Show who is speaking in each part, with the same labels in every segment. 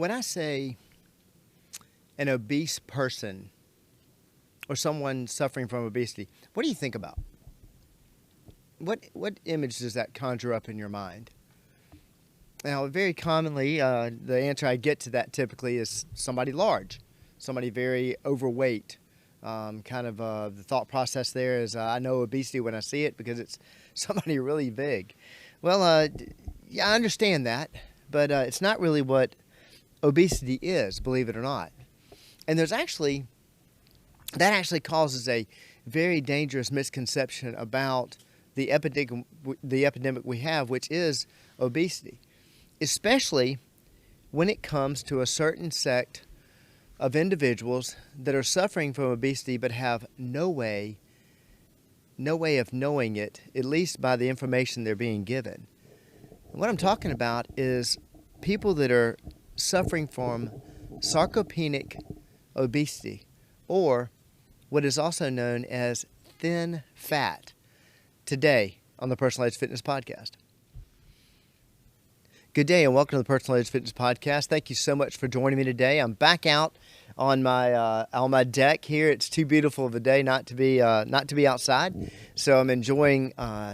Speaker 1: when I say an obese person or someone suffering from obesity, what do you think about? What image does that conjure up in your mind? Now, very commonly, the answer I get to that typically is somebody large, somebody very overweight. The thought process there is I know obesity when I see it because it's somebody really big. Well, yeah, I understand that, but it's not really what obesity is, believe it or not. And that actually causes a very dangerous misconception about the epidemic we have, which is obesity, especially when it comes to a certain sect of individuals that are suffering from obesity but have no way of knowing it, at least by the information they're being given. And what I'm talking about is people that are suffering from sarcopenic obesity, or what is also known as thin fat, today on the Personalized Fitness Podcast. Good day and welcome to the Personalized Fitness Podcast. Thank you so much for joining me today. I'm back out on my deck here. It's too beautiful of a day not to be outside, so I'm enjoying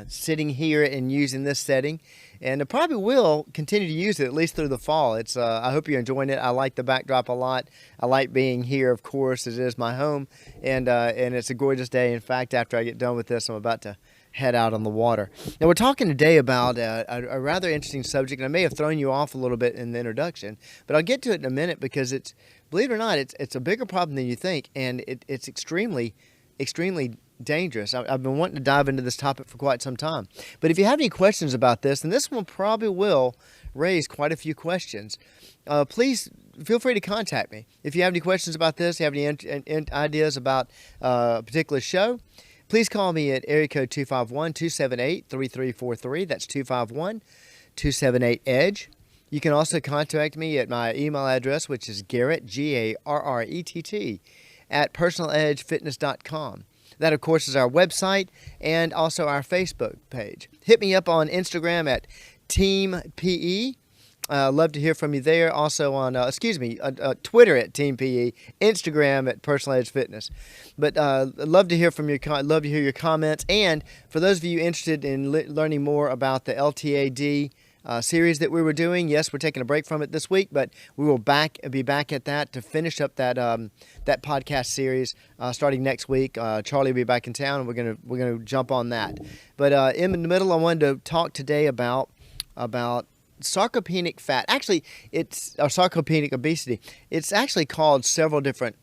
Speaker 1: sitting here and using this setting. And I probably will continue to use it at least through the fall. I hope you're enjoying it. I like the backdrop a lot. I like being here, of course, as it is my home, and it's a gorgeous day. In fact, after I get done with this, I'm about to head out on the water. Now, we're talking today about a rather interesting subject, and I may have thrown you off a little bit in the introduction, but I'll get to it in a minute because it's, believe it or not, it's a bigger problem than you think, and it's extremely, extremely dangerous. I've been wanting to dive into this topic for quite some time. But if you have any questions about this, and this one probably will raise quite a few questions, please feel free to contact me. If you have any questions about this, you have any ideas about a particular show, please call me at area code 251-278-3343. That's 251-278-EDGE. You can also contact me at my email address, which is Garrett, Garrett, at personaledgefitness.com. That, of course, is our website and also our Facebook page. Hit me up on Instagram at Team PE. Love to hear from you there. Also on, Twitter at Team PE, Instagram at Personal Edge Fitness. But love to hear from you. Love to hear your comments. And for those of you interested in learning more about the LTAD series that we were doing, yes, we're taking a break from it this week, but we will be back at that to finish up that podcast series starting next week. Charlie will be back in town, and we're gonna jump on that. But in the middle, I wanted to talk today about sarcopenic fat. Actually, it's sarcopenic obesity. It's actually called there's several different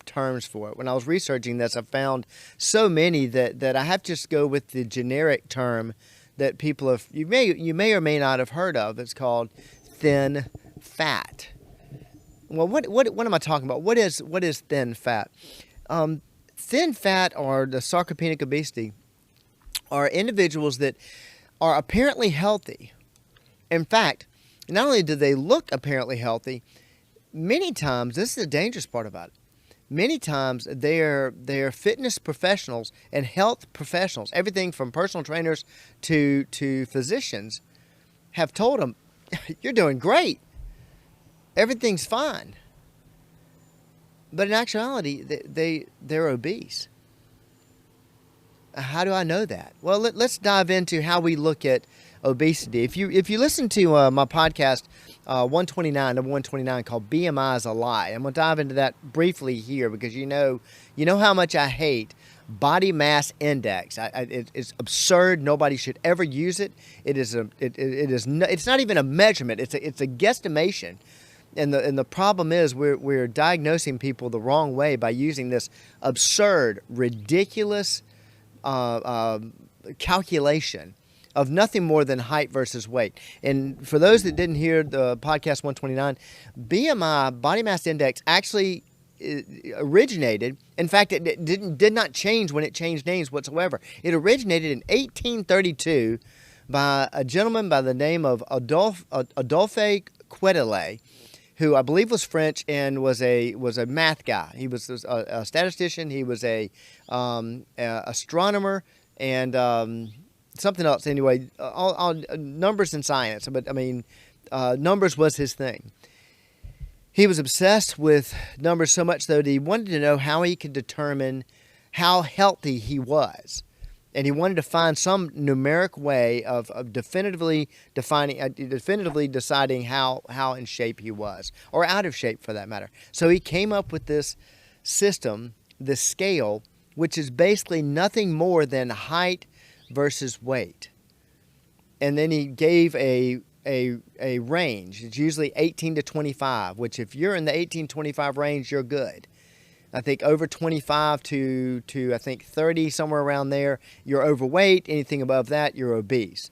Speaker 1: terms for it. When I was researching this, I found so many that I have to just go with the generic term that people you may or may not have heard of. It's called thin fat. Well, what am I talking about? What is thin fat? Thin fat, or the sarcopenic obesity, are individuals that are apparently healthy. In fact, not only do they look apparently healthy, many times, this is the dangerous part about it, many times they're fitness professionals and health professionals, everything from personal trainers to physicians, have told them, you're doing great. Everything's fine. But in actuality, they're obese. How do I know that? Well, let's dive into how we look at obesity. If you listen to my podcast, 129, called BMI is a Lie, I'm going to dive into that briefly here because you know how much I hate body mass index. It's absurd. Nobody should ever use it. It's not even a measurement. It's a guesstimation. And the problem is we're diagnosing people the wrong way by using this absurd, ridiculous calculation of nothing more than height versus weight. And for those that didn't hear the podcast 129, BMI, body mass index, actually originated. In fact, it did not change when it changed names whatsoever. It originated in 1832 by a gentleman by the name of Adolphe Quetelet, who I believe was French and was a math guy. He was a statistician. He was a astronomer and something else. Anyway, all numbers and science. But I mean, Numbers was his thing. He was obsessed with numbers so much, though, that he wanted to know how he could determine how healthy he was. And he wanted to find some numeric way of definitively deciding how in shape he was, or out of shape for that matter. So he came up with this system, this scale, which is basically nothing more than height versus weight. And then he gave a range. It's usually 18 to 25, which if you're in the 18-25 range, you're good. I think over 25 to I think 30, somewhere around there, you're overweight. Anything above that, you're obese.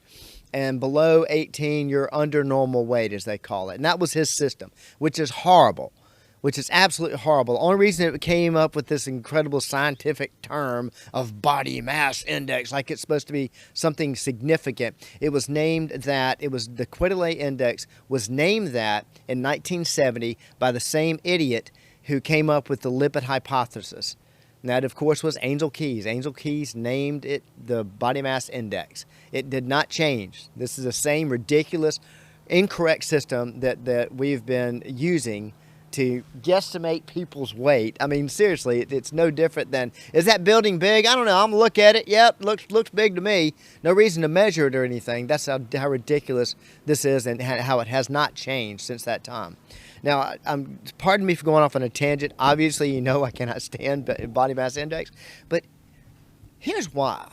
Speaker 1: And below 18, you're under normal weight, as they call it. And that was his system, which is horrible, which is absolutely horrible. The only reason it came up with this incredible scientific term of body mass index, like it's supposed to be something significant, it was named that, it was the Quetelet index was named that in 1970 by the same idiot who came up with the lipid hypothesis. And that, of course, was Angel Keys. Angel Keys named it the body mass index. It did not change. This is the same ridiculous, incorrect system that we've been using to guesstimate people's weight. I mean, seriously, it's no different than, is that building big? I don't know. I'm going to look at it. Yep, looks big to me. No reason to measure it or anything. That's how ridiculous this is, and how it has not changed since that time. Now, pardon me for going off on a tangent. Obviously, you know I cannot stand body mass index, but here's why.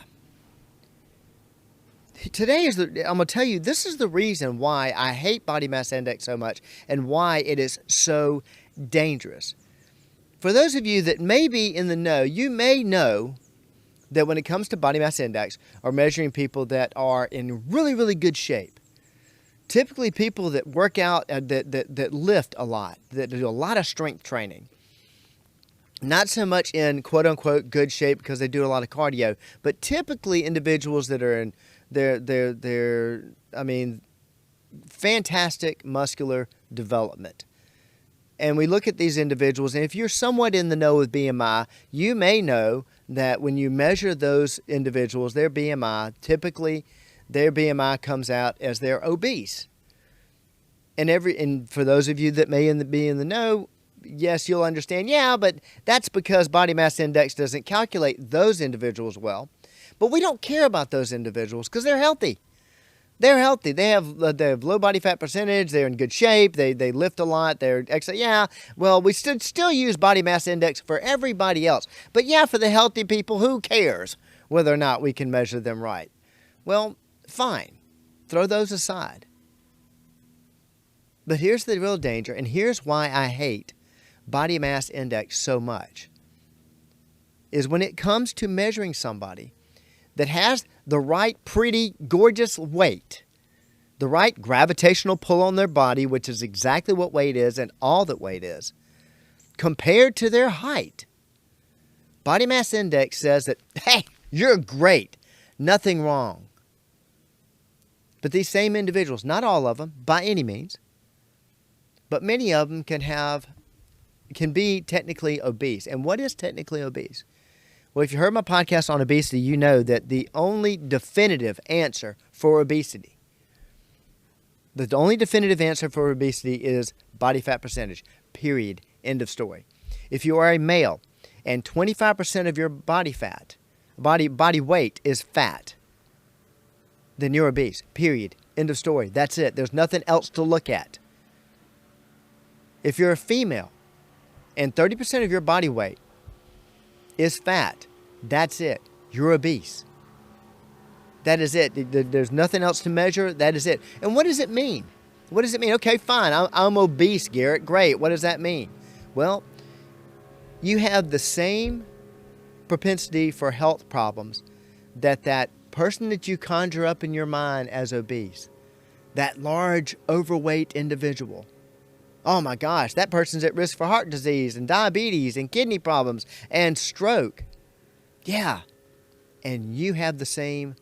Speaker 1: Today I'm going to tell you, this is the reason why I hate body mass index so much and why it is so dangerous. For those of you that may be in the know, you may know that when it comes to body mass index or measuring people that are in really, really good shape, typically people that work out, that lift a lot, that do a lot of strength training, not so much in quote-unquote good shape because they do a lot of cardio, but typically individuals that are in fantastic muscular development. And we look at these individuals, and if you're somewhat in the know with BMI, you may know that when you measure those individuals, their BMI, typically their BMI comes out as they're obese. And for those of you that may be in the know, yes, you'll understand, yeah, but that's because body mass index doesn't calculate those individuals well. But we don't care about those individuals because they're healthy. They're healthy. They have low body fat percentage. They're in good shape. They lift a lot. They're excellent. Yeah, well, we still use body mass index for everybody else. But yeah, for the healthy people, who cares whether or not we can measure them right? Well, fine. Throw those aside. But here's the real danger, and here's why I hate body mass index so much, is when it comes to measuring somebody that has the right pretty gorgeous weight, the right gravitational pull on their body, which is exactly what weight is and all that weight is, compared to their height. Body mass index says that, hey, you're great, nothing wrong. But these same individuals, not all of them by any means, but many of them can be technically obese. And what is technically obese? Well, if you heard my podcast on obesity, you know that the only definitive answer for obesity, is body fat percentage, period, end of story. If you are a male and 25% of your body weight is fat, then you're obese, period, end of story. That's it. There's nothing else to look at. If you're a female and 30% of your body weight is fat, that's it. You're obese. That is it. There's nothing else to measure. That is it. And what does it mean? What does it mean? Okay, fine. I'm obese, Garrett. Great. What does that mean? Well, you have the same propensity for health problems that person that you conjure up in your mind as obese, that large, overweight individual. Oh my gosh, that person's at risk for heart disease and diabetes and kidney problems and stroke. Yeah, and you have the same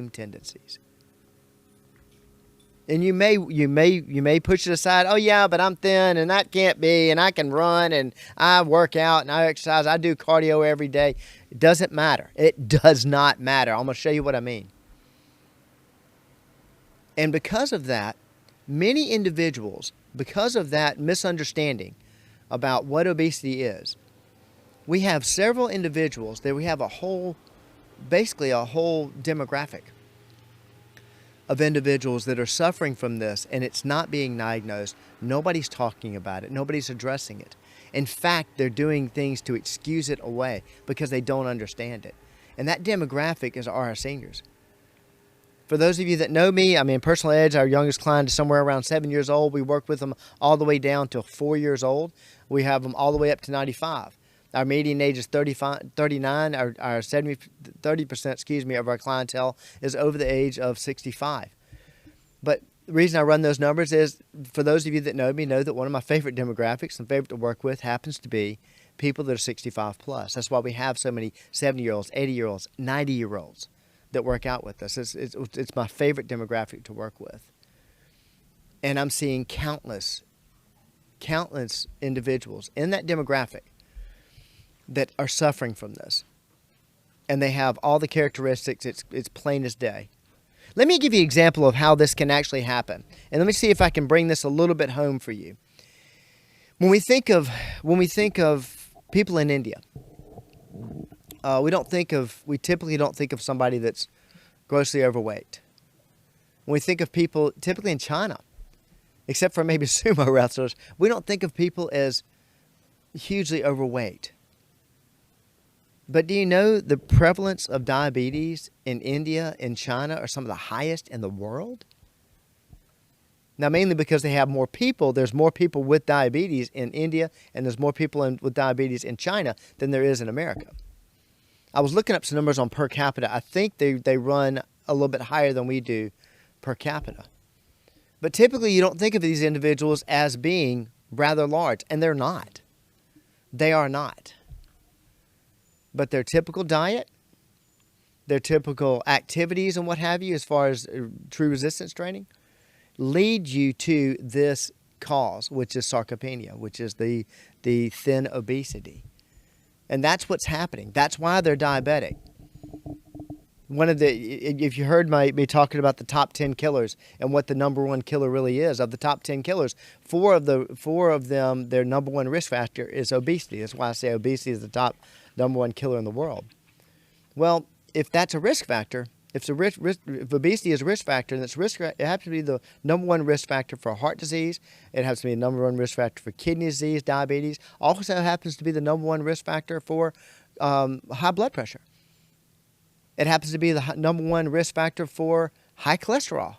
Speaker 1: tendencies. And you may push it aside. Oh yeah, but I'm thin and that can't be, and I can run and I work out and I exercise. I do cardio every day. It doesn't matter. It does not matter. I'm going to show you what I mean. And because of that, Many individuals, because of that misunderstanding about what obesity is, we have several individuals that we have basically a whole demographic of individuals that are suffering from this, and it's not being diagnosed. Nobody's talking about it. Nobody's addressing it. In fact, they're doing things to excuse it away because they don't understand it. And that demographic are our seniors. For those of you that know me, Personal Edge, our youngest client is somewhere around 7 years old. We work with them all the way down to 4 years old. We have them all the way up to 95. Our median age is 39. Our 30% of our clientele is over the age of 65. But the reason I run those numbers is, for those of you that know me, know that one of my favorite demographics and favorite to work with happens to be people that are 65 plus. That's why we have so many 70-year-olds, 80-year-olds, 90-year-olds that work out with us. It's my favorite demographic to work with. And I'm seeing countless individuals in that demographic that are suffering from this. And they have all the characteristics. It's plain as day. Let me give you an example of how this can actually happen. And let me see if I can bring this a little bit home for you. When we think of people in India, we typically don't think of somebody that's grossly overweight. When we think of people typically in China, except for maybe sumo wrestlers, we don't think of people as hugely overweight. But do you know the prevalence of diabetes in India and China are some of the highest in the world? Now, mainly because they have more people. There's more people with diabetes in India, and there's more people with diabetes in China than there is in America. I was looking up some numbers on per capita. I think they run a little bit higher than we do per capita. But typically, you don't think of these individuals as being rather large, and they're not. They are not. But their typical diet, their typical activities and what have you, as far as true resistance training, lead you to this cause, which is sarcopenia, which is the thin obesity. And that's what's happening. That's why they're diabetic. If you heard me talking about the top 10 killers and what the number one killer really is, of the top 10 killers, four of them, their number one risk factor is obesity. That's why I say obesity is the number one killer in the world. Well, if that's a risk factor, if obesity is a risk factor, and it happens to be the number one risk factor for heart disease, it happens to be the number one risk factor for kidney disease, diabetes, also happens to be the number one risk factor for high blood pressure. It happens to be the number one risk factor for high cholesterol.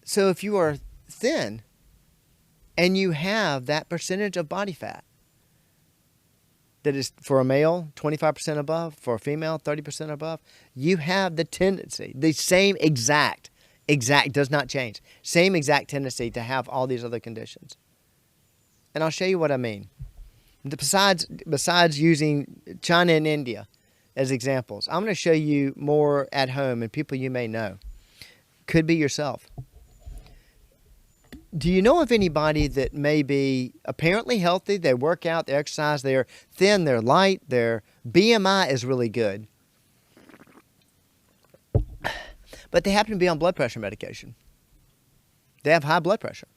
Speaker 1: So if you are thin and you have that percentage of body fat, that is for a male 25% above, for a female 30% above, you have the tendency, the same exact does not change, same exact tendency to have all these other conditions. And I'll show you what I mean. Besides using China and India as examples, I'm going to show you more at home and people you may know. Could be yourself. Do you know of anybody that may be apparently healthy? They work out, they exercise, they're thin, they're light, their BMI is really good, but they happen to be on blood pressure medication. They have high blood pressure.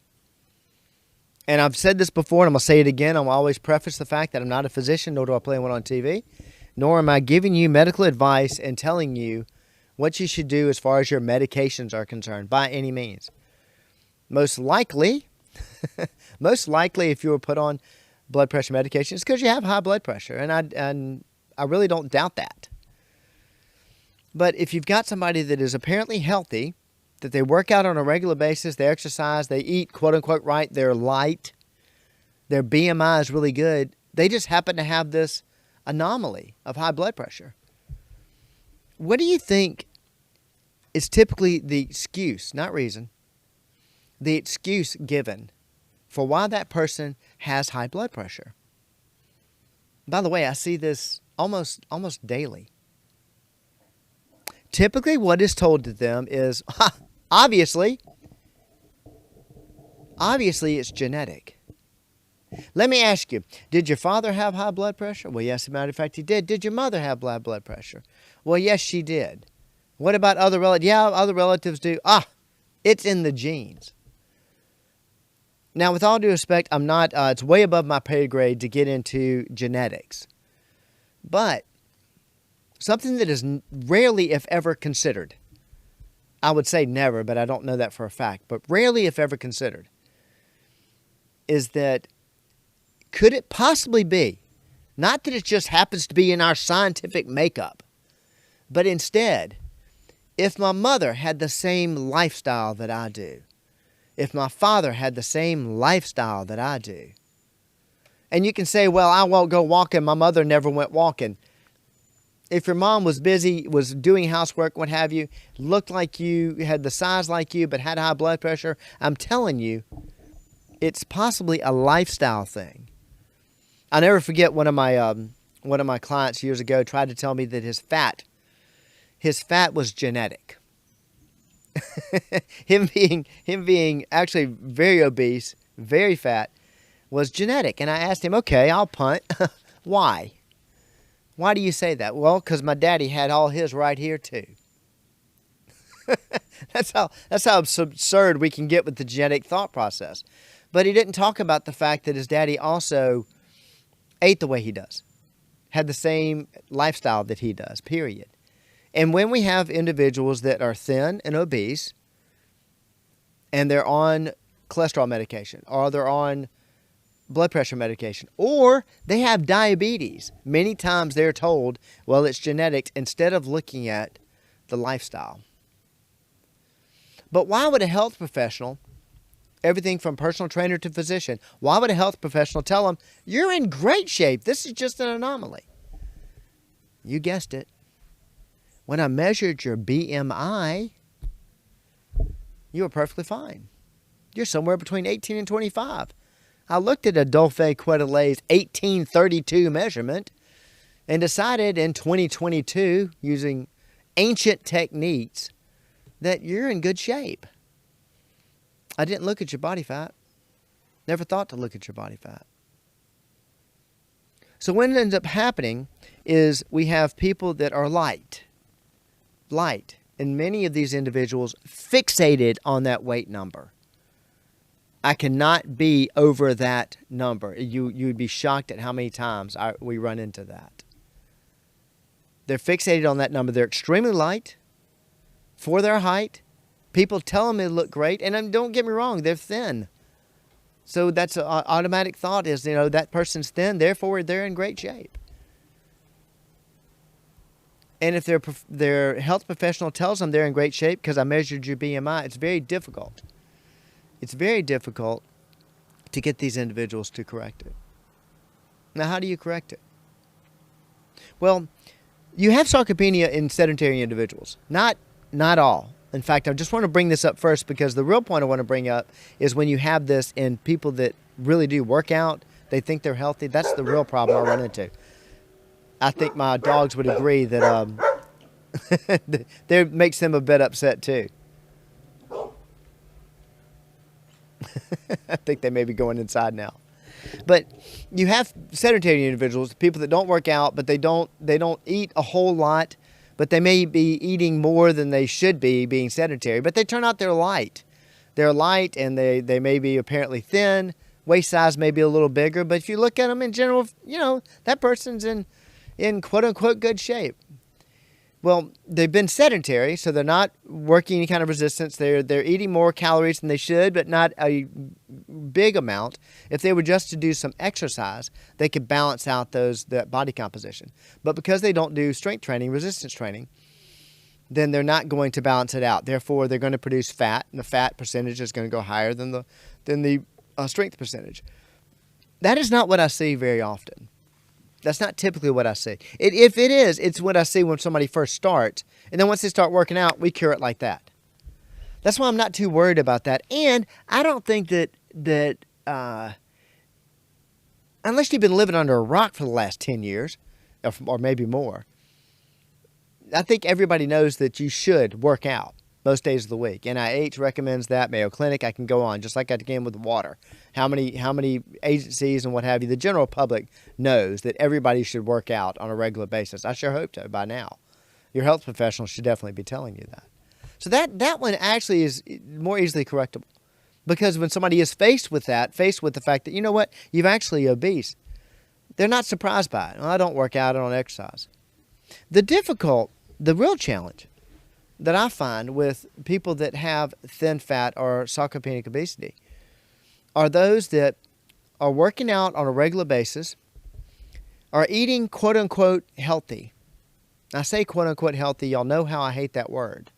Speaker 1: And I've said this before, and I'm going to say it again. I'll always preface the fact that I'm not a physician, nor do I play one on TV, nor am I giving you medical advice and telling you what you should do as far as your medications are concerned, by any means. Most likely, if you were put on blood pressure medication, it's because you have high blood pressure, and I really don't doubt that. But if you've got somebody that is apparently healthy, that they work out on a regular basis, they exercise, they eat quote-unquote right, they're light, their BMI is really good, they just happen to have this anomaly of high blood pressure. What do you think is typically the excuse, not reason, the excuse given for why that person has high blood pressure? By the way, I see this almost daily. Typically what is told to them is, obviously it's genetic. Let me ask you, did your father have high blood pressure? Well, yes, as a matter of fact, he did. Did your mother have high blood pressure? Well, yes, she did. What about other relatives? Yeah, other relatives do. It's in the genes. Now, with all due respect, I'm not, it's way above my pay grade to get into genetics. But something that is rarely, if ever, considered, I would say never, but I don't know that for a fact, but rarely, if ever, considered, is that could it possibly be, not that it just happens to be in our scientific makeup, but instead, if my mother had the same lifestyle that I do, if my father had the same lifestyle that I do, and you can say, well, I won't go walking. My mother never went walking. If your mom was busy, was doing housework, what have you, looked like you, had the size like you, but had high blood pressure, I'm telling you, it's possibly a lifestyle thing. I'll never forget one of my clients years ago tried to tell me that his fat was genetic. him being actually very obese, very fat, was genetic. And I asked him, okay, I'll punt. Why? Why do you say that? Well, because my daddy had all his right here too. That's how absurd we can get with the genetic thought process. But he didn't talk about the fact that his daddy also ate the way he does, had the same lifestyle that he does, period. And when we have individuals that are thin and obese, and they're on cholesterol medication, or they're on blood pressure medication, or they have diabetes, many times they're told, well, it's genetics, instead of looking at the lifestyle. But why would a health professional, everything from personal trainer to physician, why would a health professional tell them, you're in great shape, this is just an anomaly? You guessed it. When I measured your BMI, you were perfectly fine. You're somewhere between 18 and 25. I looked at Adolphe Quetelet's 1832 measurement and decided in 2022, using ancient techniques, that you're in good shape. I didn't look at your body fat. Never thought to look at your body fat. So what ends up happening is we have people that are light, and many of these individuals fixated on that weight number. I cannot be over that number. You'd be shocked at how many times we run into that. They're fixated on that number. They're extremely light for their height. People tell them they look great, and don't get me wrong, they're thin. So that's an automatic thought is, that person's thin, therefore they're in great shape. And if their health professional tells them they're in great shape because I measured your BMI, it's very difficult. It's very difficult to get these individuals to correct it. Now, how do you correct it? Well, you have sarcopenia in sedentary individuals. Not all. In fact, I just want to bring this up first because the real point I want to bring up is when you have this in people that really do work out, they think they're healthy. That's the real problem I run into. I think my dogs would agree that that makes them a bit upset too. I think they may be going inside now. But you have sedentary individuals, people that don't work out, but they don't eat a whole lot, but they may be eating more than they should be being sedentary, but they turn out they're light. They're light and they may be apparently thin. Waist size may be a little bigger, but if you look at them in general, that person's in quote-unquote good shape. Well, they've been sedentary, so they're not working any kind of resistance. They're eating more calories than they should, but not a big amount. If they were just to do some exercise, they could balance out that body composition. But because they don't do strength training, resistance training, then they're not going to balance it out. Therefore, they're going to produce fat, and the fat percentage is going to go higher than the strength percentage. That is not what I see very often. That's not typically what I see. If it is, it's what I see when somebody first starts. And then once they start working out, we cure it like that. That's why I'm not too worried about that. And I don't think that unless you've been living under a rock for the last 10 years, or maybe more, I think everybody knows that you should work out most days of the week. NIH recommends that, Mayo Clinic, I can go on, just like I began with water. How many agencies and what have you, the general public knows that everybody should work out on a regular basis. I sure hope to by now. Your health professional should definitely be telling you that. So that one actually is more easily correctable. Because when somebody is faced with the fact that, you know what, you're actually obese, they're not surprised by it. Well, I don't work out, I don't exercise. The real challenge that I find with people that have thin fat or sarcopenic obesity are those that are working out on a regular basis, are eating quote-unquote healthy. I say quote-unquote healthy, y'all know how I hate that word.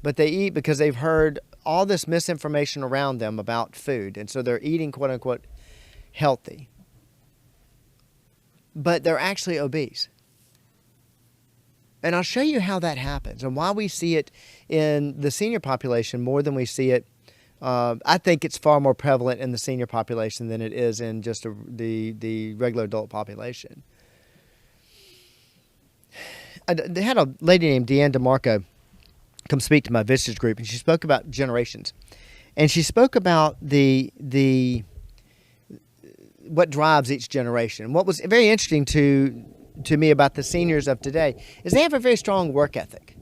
Speaker 1: But they eat because they've heard all this misinformation around them about food, and so they're eating quote-unquote healthy. But they're actually obese. And I'll show you how that happens and why we see it in the senior population more than we see it. I think it's far more prevalent in the senior population than it is in just the regular adult population. They had a lady named Deanne DeMarco come speak to my visitors group, and she spoke about generations. And she spoke about what drives each generation. What was very interesting to me about the seniors of today is they have a very strong work ethic.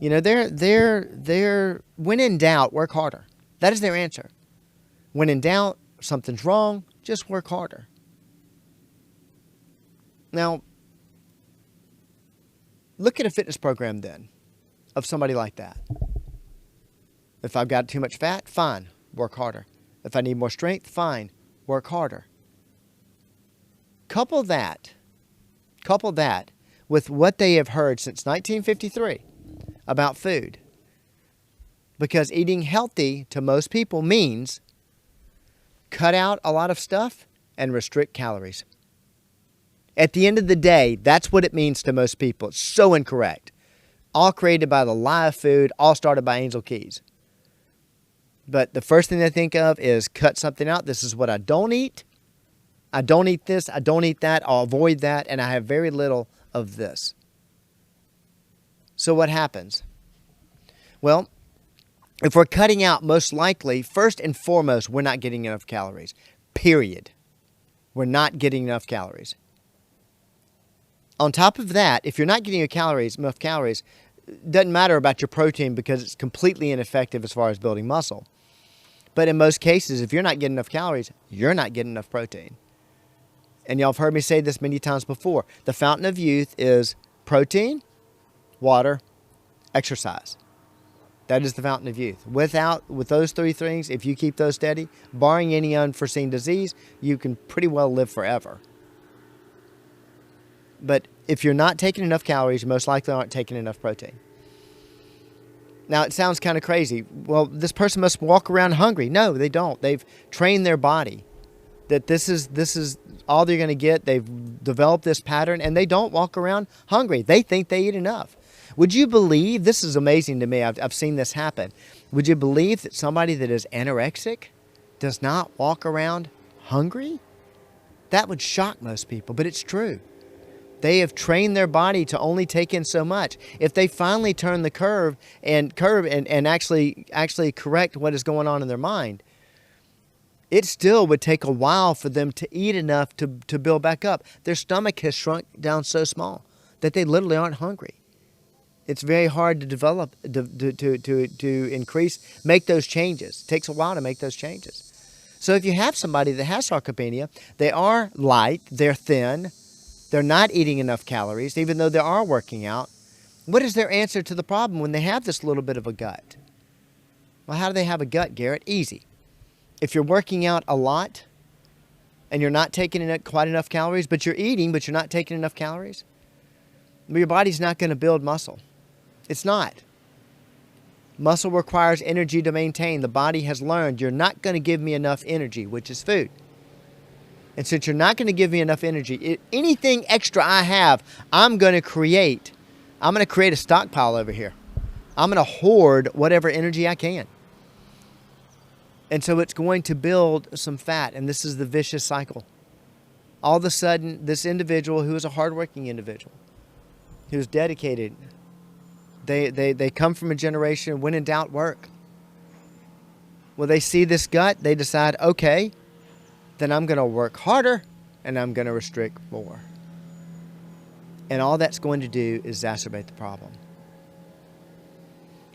Speaker 1: You know, they're when in doubt, work harder. That is their answer. When in doubt, something's wrong, just work harder. Now, look at a fitness program then of somebody like that. If I've got too much fat, fine, work harder. If I need more strength, fine, work harder. Couple that with what they have heard since 1953 about food. Because eating healthy to most people means cut out a lot of stuff and restrict calories. At the end of the day, that's what it means to most people. It's so incorrect. All created by the lie of food, all started by Angel Keys. But the first thing they think of is cut something out. This is what I don't eat. I don't eat this. I don't eat that. I'll avoid that. And I have very little of this. So what happens? Well, if we're cutting out, most likely, first and foremost, we're not getting enough calories. Period. We're not getting enough calories. On top of that, if you're not getting enough calories, it doesn't matter about your protein because it's completely ineffective as far as building muscle. But in most cases, if you're not getting enough calories, you're not getting enough protein. And y'all have heard me say this many times before. The fountain of youth is protein, water, exercise. That is the fountain of youth. With those three things, if you keep those steady, barring any unforeseen disease, you can pretty well live forever. But if you're not taking enough calories, you most likely aren't taking enough protein. Now, it sounds kind of crazy. Well, this person must walk around hungry. No, they don't. They've trained their body that this is all they're going to get. They've developed this pattern, and they don't walk around hungry. They think they eat enough. Would you believe, this is amazing to me, I've seen this happen. Would you believe that somebody that is anorexic does not walk around hungry? That would shock most people, but it's true. They have trained their body to only take in so much. If they finally turn the curve and actually correct what is going on in their mind, it still would take a while for them to eat enough to build back up. Their stomach has shrunk down so small that they literally aren't hungry. It's very hard to develop, to increase, make those changes. It takes a while to make those changes. So if you have somebody that has sarcopenia, they are light, they're thin, they're not eating enough calories, even though they are working out. What is their answer to the problem when they have this little bit of a gut? Well, how do they have a gut, Garrett? Easy. If you're working out a lot and you're not taking in quite enough calories, but you're eating, but you're not taking enough calories, your body's not going to build muscle. It's not. Muscle requires energy to maintain. The body has learned you're not going to give me enough energy, which is food. And since you're not going to give me enough energy, anything extra I have, I'm going to create a stockpile over here. I'm going to hoard whatever energy I can. And so it's going to build some fat, and this is the vicious cycle. All of a sudden, this individual who is a hardworking individual, who's dedicated, they come from a generation when in doubt, work. Well, they see this gut, they decide, okay, then I'm going to work harder and I'm going to restrict more. And all that's going to do is exacerbate the problem.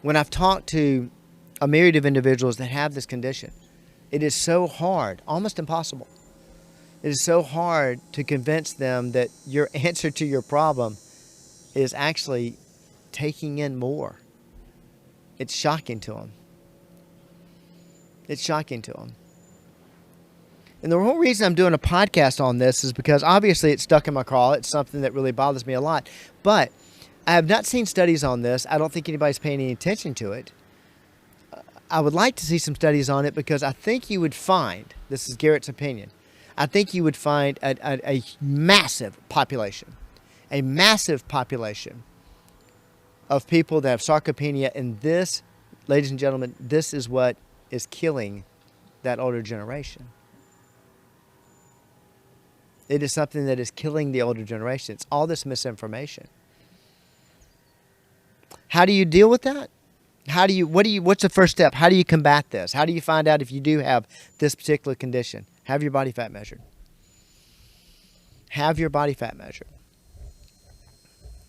Speaker 1: When I've talked to a myriad of individuals that have this condition, it is so hard, almost impossible. It is so hard to convince them that your answer to your problem is actually taking in more. It's shocking to them. It's shocking to them. And the whole reason I'm doing a podcast on this is because obviously it's stuck in my craw. It's something that really bothers me a lot. But I have not seen studies on this. I don't think anybody's paying any attention to it. I would like to see some studies on it because I think you would find, this is Garrett's opinion, I think you would find a massive population of people that have sarcopenia. And this, ladies and gentlemen, this is what is killing that older generation. It is something that is killing the older generation. It's all this misinformation. How do you deal with that? What's the first step? How do you combat this? How do you find out if you do have this particular condition? Have your body fat measured. Have your body fat measured.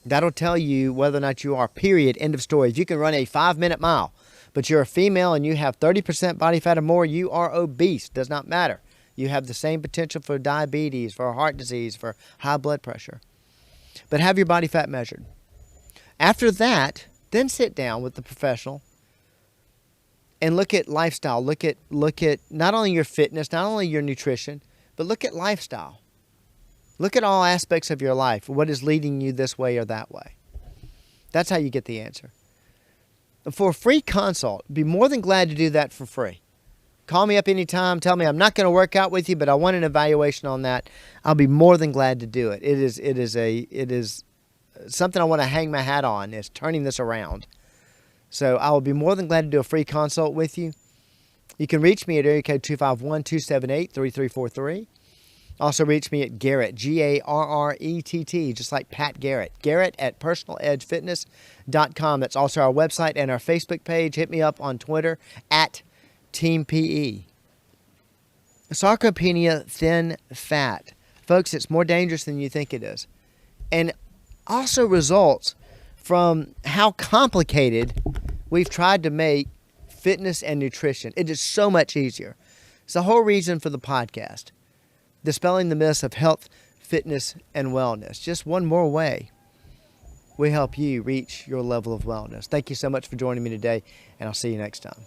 Speaker 1: That'll tell you whether or not you are, period, end of story. If you can run a 5-minute mile, but you're a female and you have 30% body fat or more, you are obese. Does not matter. You have the same potential for diabetes, for heart disease, for high blood pressure. But have your body fat measured. After that, then sit down with the professional and look at lifestyle. Look at not only your fitness, not only your nutrition, but look at lifestyle. Look at all aspects of your life. What is leading you this way or that way? That's how you get the answer. For a free consult, be more than glad to do that for free. Call me up anytime. Tell me I'm not going to work out with you, but I want an evaluation on that. I'll be more than glad to do it. It is something I want to hang my hat on, is turning this around. So I will be more than glad to do a free consult with you. You can reach me at area code 251-278-3343. Also reach me at Garrett, Garrett, just like Pat Garrett. Garrett at personaledgefitness.com. That's also our website and our Facebook page. Hit me up on Twitter at Team PE. Sarcopenia, thin fat. Folks, it's more dangerous than you think it is. And also results from how complicated we've tried to make fitness and nutrition. It is so much easier. It's the whole reason for the podcast. Dispelling the myths of health, fitness, and wellness. Just one more way we help you reach your level of wellness. Thank you so much for joining me today, and I'll see you next time.